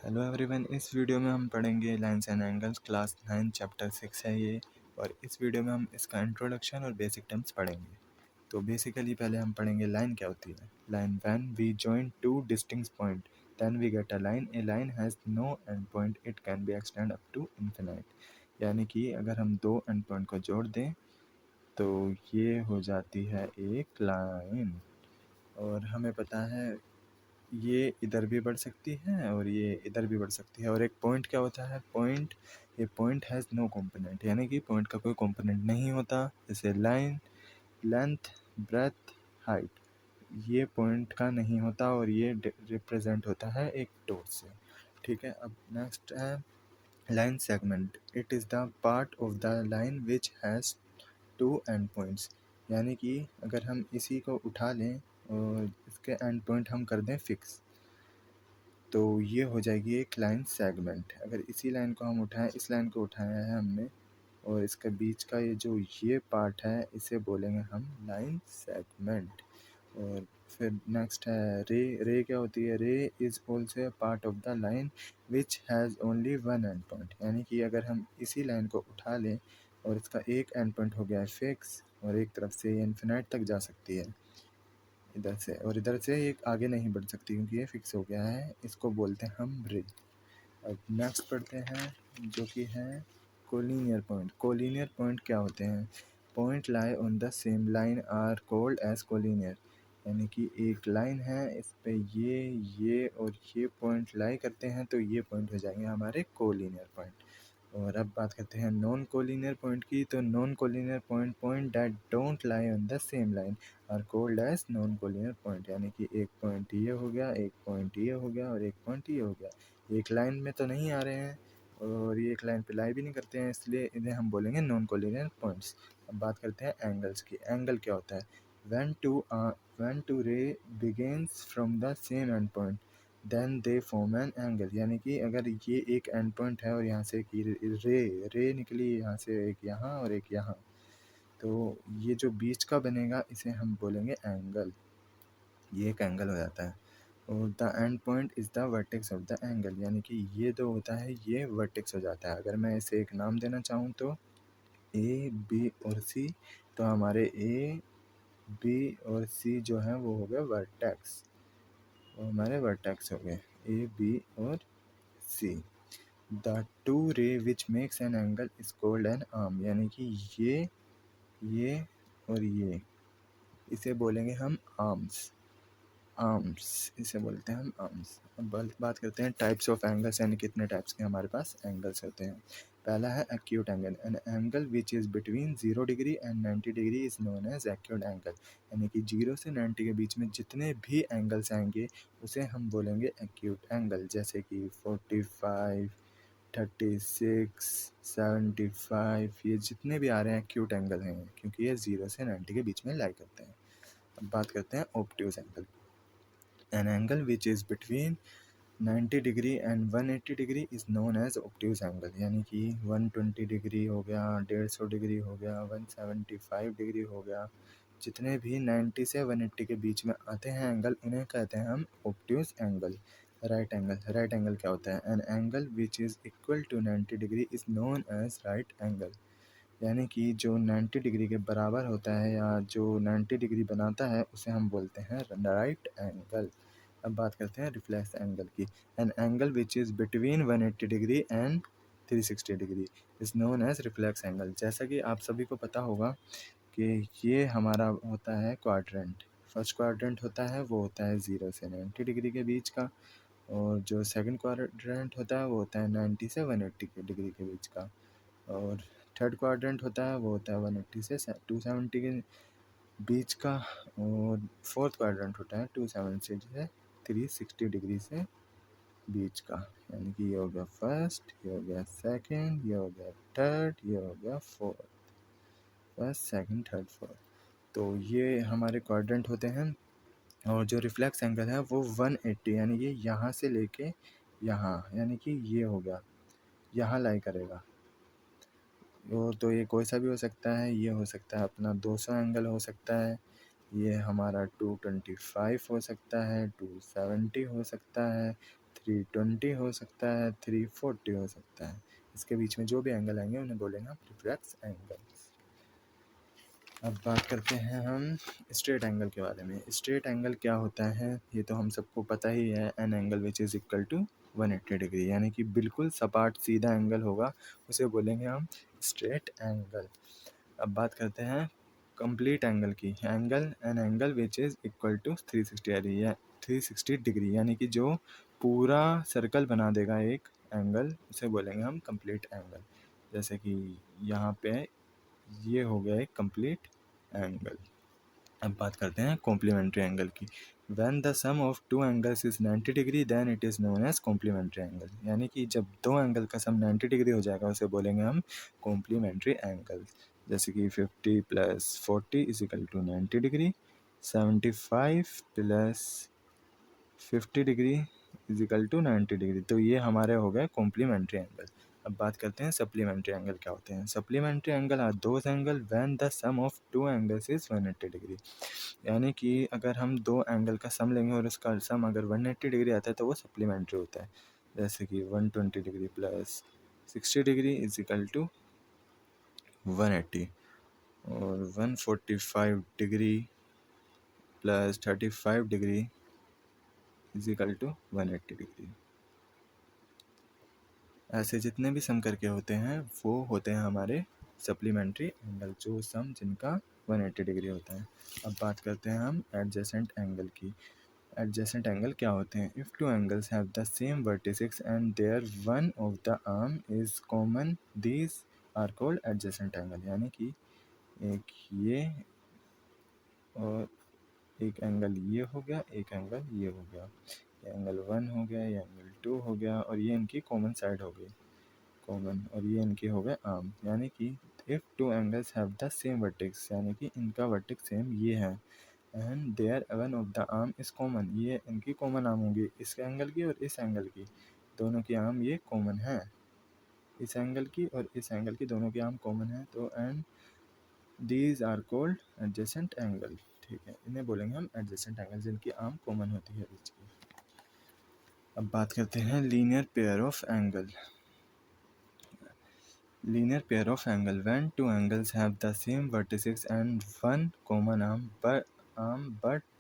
Hello everyone, इस video में हम पढ़ेंगे lines and angles. Class 9 chapter 6 है ये। और इस वीडियो में हम इसका इंट्रोडक्शन और बेसिक टर्म्स पढ़ेंगे। तो बेसिकली पहले हम पढ़ेंगे लाइन क्या होती है। Line, when we join two distinct point then we get a line. A line has no end point, it can be extend up to infinite. यानी कि अगर हम दो एंड पॉइंट को जोड़ दें तो ये हो जाती है एक लाइन। और हमें पता है ये इधर भी बढ़ सकती है और ये इधर भी बढ़ सकती है। और एक पॉइंट क्या होता है, पॉइंट, ये पॉइंट हैज़ नो कंपोनेंट, यानी कि पॉइंट का कोई कंपोनेंट नहीं होता। जैसे लाइन, लेंथ, ब्रेथ, हाइट, ये पॉइंट का नहीं होता और ये रिप्रेजेंट होता है एक डॉट से। ठीक है, अब नेक्स्ट है line segment. It is the part of the line which has two end points. यानी कि अगर हम इसी को उठा लें और इसके एंड पॉइंट हम कर दें फिक्स, तो ये हो जाएगी एक लाइन सेगमेंट। अगर इसी लाइन को हम उठाएं, इस लाइन को उठाया है हमने और इसके बीच का ये पार्ट है, इसे बोलेंगे हम लाइन सेगमेंट। और फिर नेक्स्ट है रे। रे क्या होती है, रे is also a part of the line which has only one and point. यानी कि अगर हम इसी लाइन को उठा लें और इसका एक एंड पॉइंट हो गया है फिक्स और एक तरफ से ये इन्फिनाइट तक जा सकती है इधर से, और इधर से ये आगे नहीं बढ़ सकती क्योंकि ये फिक्स हो गया है, इसको बोलते हैं हम रे। अब नेक्स्ट पढ़ते हैं जो कि है कोलिनियर पॉइंट। कोलिनियर पॉइंट क्या होते हैं, point lie on the same line are called as collinear. यानी कि एक लाइन है, इस पे ये और ये पॉइंट लाई करते हैं तो ये पॉइंट हो जाएंगे हमारे कोलिनियर पॉइंट। और अब बात करते हैं नॉन कोलिनियर पॉइंट की। तो non collinear point, point that don't lie on the same line are called as non collinear point. यानी कि एक पॉइंट ये हो गया, एक पॉइंट ये हो गया और एक पॉइंट ये हो गया, एक लाइन में तो नहीं आ रहे हैं और ये एक लाइन पे लाई भी नहीं करते हैं, इसलिए इन्हें हम बोलेंगे नॉन कोलिनियर पॉइंट्स। अब बात करते हैं एंगल्स की। एंगल क्या होता है, when two ray begins from the same end point then they form an angle. यानी कि अगर ये एक एंड पॉइंट है और यहाँ से एक रे निकली, यहाँ से एक यहाँ और एक यहाँ, तो ये जो बीच का बनेगा इसे हम बोलेंगे एंगल। ये एक एंगल हो जाता है। और the end point is the vertex of the angle. यानी कि ये जो होता है ये वर्टेक्स हो जाता है। अगर मैं इसे एक नाम देना चाहूँ तो ए, बी और सी, तो हमारे ए, बी और सी जो है वो हो गए वर्टेक्स, वो हमारे वर्टेक्स हो गए ए, बी और सी। द टू रे which makes an angle is called an arm. यानी कि ये और ये, इसे बोलेंगे हम आर्म्स। आर्म्स इसे बोलते हैं हम आर्म्स। अब बात करते हैं टाइप्स ऑफ एंगल्स, यानी कितने टाइप्स के हमारे पास एंगल्स होते हैं। पहला है acute angle. An angle which is between 0 degree and 90 degree is known as acute angle. यानी कि 0 से 90 के बीच में जितने भी एंगल्स आएंगे उसे हम बोलेंगे एक्यूट एंगल। जैसे कि 45, 36, 75, ये जितने भी आ रहे हैं एक्यूट एंगल हैं क्योंकि ये 0 से 90 के बीच में लाई करते हैं। अब बात करते हैं obtuse angle. An angle which is between 90 degree and 180 degree is known as obtuse angle. यानी कि 120 डिग्री हो गया, 150 डिग्री हो गया, 175 डिग्री हो गया, जितने भी 90 से 180 के बीच में आते हैं एंगल उन्हें कहते हैं हम obtuse angle. Right angle. Right angle क्या होता है, an angle which is equal to 90 degree is known as right angle. यानी कि जो 90 डिग्री के बराबर होता है या जो 90 डिग्री बनाता है उसे हम बोलते हैं राइट एंगल। अब बात करते हैं रिफ्लेक्स एंगल की। An angle which is between 180 degree and 360 degree is known as reflex angle. जैसा कि आप सभी को पता होगा कि ये हमारा होता है क्वाड्रेंट। फर्स्ट क्वाड्रेंट होता है वो होता है 0 से 90 डिग्री के बीच का, और जो सेकंड क्वाड्रेंट होता है वो होता है 90 से 180 डिग्री के बीच का, और थर्ड क्वाड्रेंट होता है वो होता है 180 से 270 के बीच का, और फोर्थ क्वाड्रेंट होता है 270 से 360 डिग्री से बीच का। यानी कि ये हो गया फर्स्ट, ये हो गया सेकंड, ये हो गया थर्ड, ये हो गया fourth. First, second, third, fourth, तो ये हमारे क्वाड्रेंट होते हैं। और जो रिफ्लेक्स एंगल है वो 180, यानी कि यहाँ से लेके यहाँ, यानी कि ये हो गया यहाँ लाई करेगा। तो ये कोई सा भी हो सकता है, ये हो सकता है अपना 200 एंगल हो सकता है, ये हमारा 225 हो सकता है, 270 हो सकता है, 320 हो सकता है, 340 हो सकता है। इसके बीच में जो भी एंगल आएंगे उन्हें बोलेंगे हम रिफ्लेक्स एंगल। अब बात करते हैं हम स्ट्रेट एंगल के बारे में। स्ट्रेट एंगल क्या होता है ये तो हम सबको पता ही है, an angle which is equal to 180 degree, यानी कि बिल्कुल सपाट सीधा एंगल होगा, उसे बोलेंगे हम स्ट्रेट एंगल। अब बात करते हैं कंप्लीट एंगल की। Angle an angle which is equal to 360 degree, यानी कि जो पूरा सर्कल बना देगा एक एंगल, उसे बोलेंगे हम कंप्लीट एंगल। जैसे कि यहाँ पे ये हो गया एक कंप्लीट एंगल। अब बात करते हैं कॉम्प्लीमेंट्री एंगल की। When the sum of two angles is 90 degree then it is known as complementary angle, यानी कि जब दो एंगल का सम 90 डिग्री हो जाएगा उसे बोलेंगे हम कॉम्प्लीमेंट्री एंगल। जैसे कि 50 + 40 = 90 डिग्री, 75 + 50 डिग्री = 90 डिग्री। तो ये हमारे हो गए कॉम्प्लीमेंट्री एंगल। अब बात करते हैं सप्लीमेंट्री एंगल क्या होते हैं। Supplementary angle are those angle when the sum of two angles is 180 degree, यानी कि अगर हम दो एंगल का सम लेंगे और उसका सम अगर 180 डिग्री आता है तो वो सप्लीमेंट्री होता है। जैसे कि 120 डिग्री + 60 डिग्री = 180, और 145 डिग्री + 35 डिग्री = 180 डिग्री। ऐसे जितने भी सम करके होते हैं वो होते हैं हमारे सप्लीमेंट्री एंगल, जो सम जिनका 180 डिग्री होता है। अब बात करते हैं हम एडजेसेंट एंगल की। एडजेसेंट एंगल क्या होते हैं। If two angles have the same vertices and their one of the arm is common these are called adjacent angle, यानी कि एक ये और एक एंगल ये हो गया, एक एंगल ये हो गया, ये एंगल 1 हो गया, ये एंगल 2 हो गया, और ये इनकी कॉमन साइड हो गई, कॉमन, और ये इनके हो गए आर्म। यानी कि if two angles have the same vertex, यानी कि इनका वर्टेक्स सेम ये है, and their one of the arm is common, ये इनकी कॉमन आर्म होगी, इस एंगल की और इस एंगल की, दोनों की आर्म ये कॉमन है, इस एंगल की और इस एंगल की दोनों की आर्म कॉमन है, तो and these are called adjacent angle. ठीक है, इन्हें बोलेंगे हम एडजेसेंट एंगल, जिनकी आर्म कॉमन होती है बीच की। अब बात करते हैं linear pair of angle. Linear pair of angle when two angles have the same vertices and one common arm, but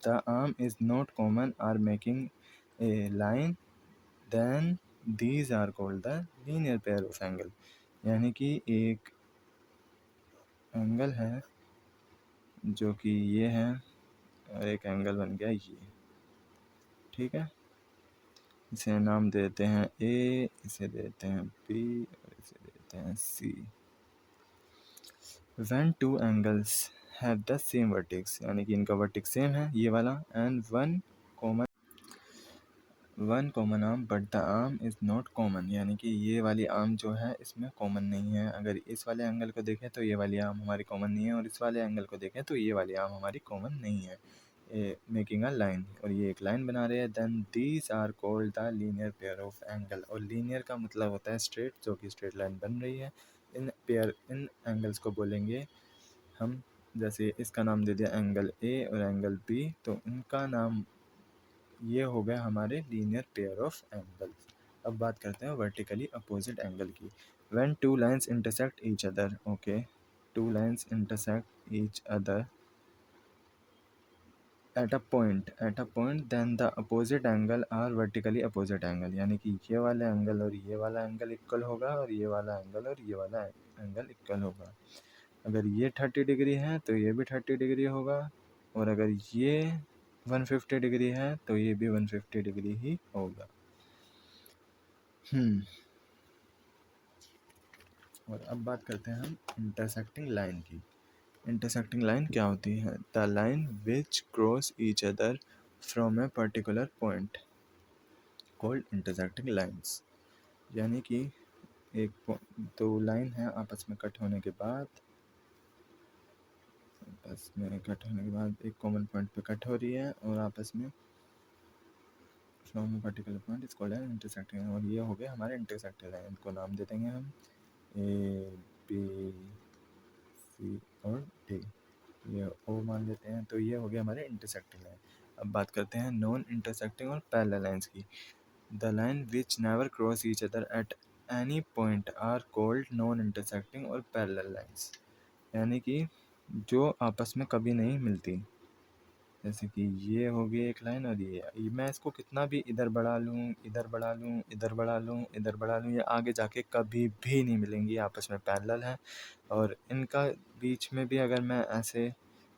the arm is not common or making a line, then these are called the linear pair of angle। यानी कि एक angle है जो कि ये है और एक एंगल बन गया ये, ठीक है, इसे नाम देते हैं ए, इसे देते हैं बी और इसे देते हैं सी। When two angles have the same vertex, यानी कि इनका वर्टेक्स सेम है ये वाला, and one common arm but the arm is not common, यानी कि ये वाली आर्म जो है इसमें कॉमन नहीं है। अगर इस वाले एंगल को देखें तो ये वाली आर्म हमारी कॉमन नहीं है, और इस वाले एंगल को देखें तो ये वाली आर्म हमारी कॉमन नहीं है, मेकिंग अ लाइन, और ये एक लाइन बना रहे हैं, then these are called the linear pair of angle. और लीनियर का मतलब होता है स्ट्रेट, जो कि स्ट्रेट लाइन बन रही है। इन एंगल्स को बोलेंगे हम, जैसे इसका नाम दे दिया एंगल ए और एंगल बी, तो इनका नाम ये हो गया हमारे लीनियर पेयर ऑफ एंगल। अब बात करते हैं वर्टिकली अपोजिट एंगल की। When two lines intersect each other, okay, two lines intersect each other at a point then the opposite angle are vertically opposite angle, यानी कि ये वाला एंगल और ये वाला एंगल इक्वल होगा, और ये वाला एंगल और ये वाला एंगल इक्वल होगा। अगर ये 30 डिग्री है तो ये भी 30 डिग्री होगा, और अगर ये 150 डिग्री है तो ये भी 150 डिग्री ही होगा। और अब बात करते हैं हम इंटरसेक्टिंग लाइन की। इंटरसेक्टिंग लाइन क्या होती है। The line which cross each other from a particular point called intersecting lines, यानी कि एक दो लाइन है आपस में कट होने के बाद, एक कॉमन पॉइंट पे कट हो रही है, और आपस में from a particular point is called an intersecting, और ये हो गया हमारे इंटरसेक्टिंग लाइन। इनको नाम दे देंगे हम ए, बी, सी और डी, ये ओ मान लेते हैं, तो ये हो गया हमारे इंटरसेक्टिंग लाइन। अब बात करते हैं नॉन इंटरसेक्टिंग और पैरेलल लाइंस की। The line which never cross each other at any point are called non intersecting और पैरेलल लाइन्स, यानी कि जो आपस में कभी नहीं मिलती। जैसे कि ये हो गई एक लाइन और ये मैं इसको कितना भी इधर बढ़ा लूँ, इधर बढ़ा लूँ, इधर बढ़ा लूँ, इधर बढ़ा लूँ, ये आगे जाके कभी भी नहीं मिलेंगी, आपस में पैरेलल है। और इनका बीच में भी अगर मैं ऐसे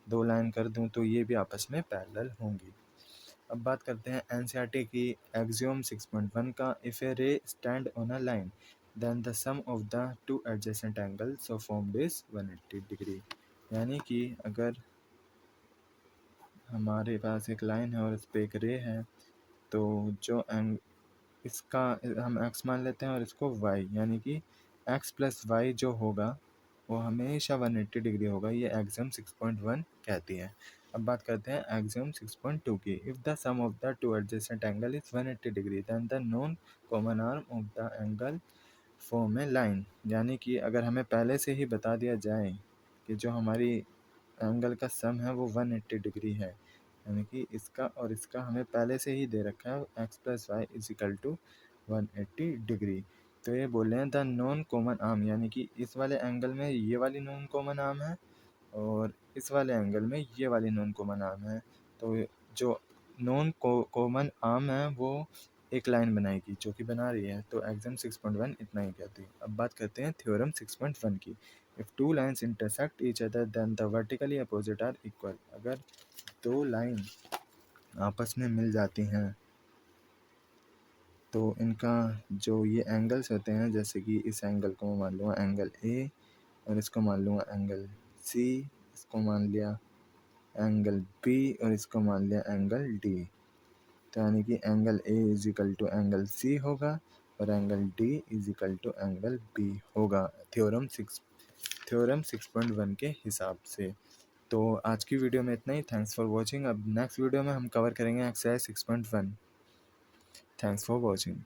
दो लाइन कर दूँ तो ये भी आपस में पैरेलल होंगी। अब बात करते हैं एनसीईआरटी की एक्सियोम 6.1 का। If a ray stand on a line then the sum of the two adjacent angles so formed is 180 degree, यानी कि अगर हमारे पास एक लाइन है और इस पे एक रे है, तो जो इसका हम x मान लेते हैं और इसको y, यानी कि x प्लस वाई जो होगा वो हमेशा 180 डिग्री होगा, ये एक्सियम 6.1 कहती है। अब बात करते हैं एक्सियम 6.2 की। If the sum of the two adjacent angle is 180 degree then the non common arm of the angle form a line, यानी कि अगर हमें पहले से ही बता दिया जाए कि जो हमारी एंगल का सम है वो 180 डिग्री है, यानी कि इसका और इसका हमें पहले से ही दे रखा है x plus y is equal to 180 degree. तो ये बोल रहे हैं द नॉन कॉमन आर्म, यानी कि इस वाले एंगल में ये वाली नॉन कॉमन आर्म है और इस वाले एंगल में ये वाली नॉन कॉमन आर्म है। तो जो नॉन कॉमन आर्म है वो एक लाइन बनाएगी जो कि बना रही है। तो एग्जाम 6.1 इतना ही कहती है। अब बात करते हैं थ्योरम 6.1 की। If two lines intersect each other than the vertically opposite are equal, अगर दो लाइन आपस में मिल जाती हैं तो इनका जो ये एंगल्स होते हैं, जैसे कि इस एंगल को मैं मान लूँगा एंगल ए और इसको मान लूँगा एंगल सी, इसको मान लिया एंगल बी और इसको मान लिया एंगल डी। तो यानी कि angle A is equal to angle C होगा और angle D is equal to angle B होगा थ्योरम 6.1 के हिसाब से। तो आज की वीडियो में इतना ही। Thanks for watching. अब नेक्स्ट वीडियो में हम कवर करेंगे एक्सरसाइज 6.1। Thanks for watching.